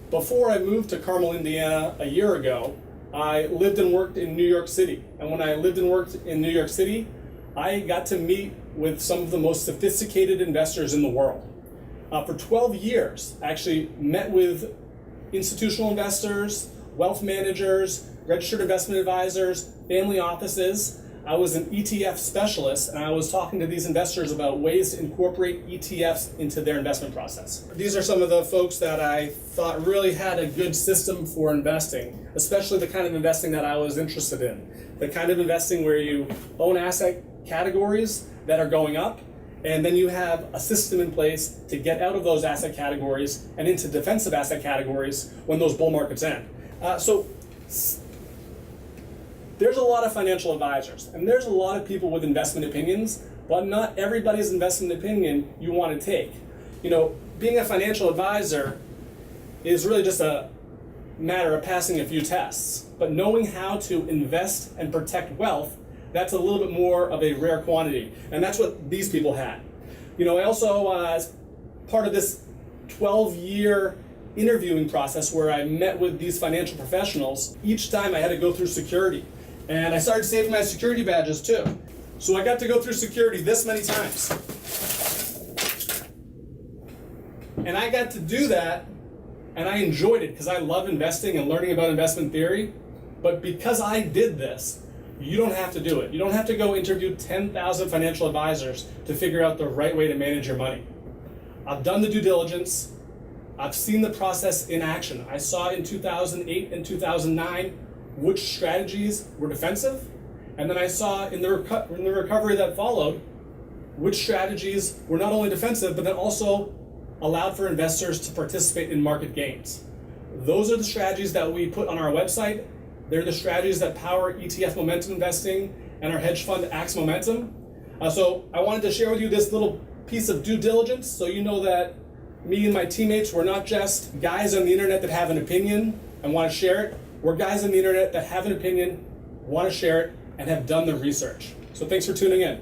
Before I moved to Carmel, Indiana a year ago, I lived and worked in New York City. And when I lived and worked in New York City, I got to meet with some of the most sophisticated investors in the world. For 12 years, I actually met with institutional investors, wealth managers, registered investment advisors, family offices. I was an ETF specialist, and I was talking to these investors about ways to incorporate ETFs into their investment process. These are some of the folks that I thought really had a good system for investing, especially the kind of investing that I was interested in. The kind of investing where you own asset categories that are going up, and then you have a system in place to get out of those asset categories and into defensive asset categories when those bull markets end. There's a lot of financial advisors, and there's a lot of people with investment opinions, but not everybody's investment opinion you want to take. You know, being a financial advisor is really just a matter of passing a few tests, but knowing how to invest and protect wealth, that's a little bit more of a rare quantity, and that's what these people had. You know, I also, as part of this 12-year interviewing process where I met with these financial professionals, each time I had to go through security. And I started saving my security badges too. So I got to go through security this many times. And I got to do that, and I enjoyed it because I love investing and learning about investment theory. But because I did this, you don't have to do it. You don't have to go interview 10,000 financial advisors to figure out the right way to manage your money. I've done the due diligence. I've seen the process in action. I saw in 2008 and 2009 which strategies were defensive, and then I saw in the recovery that followed which strategies were not only defensive but then also allowed for investors to participate in market gains. Those are the strategies that we put on our website. They're the strategies that power ETF momentum investing and our hedge fund Axe Momentum. So I wanted to share with you this little piece of due diligence so you know that me and my teammates were not just guys on the internet that have an opinion and want to share it. We're guys on the internet that have an opinion, want to share it, and have done the research. So thanks for tuning in.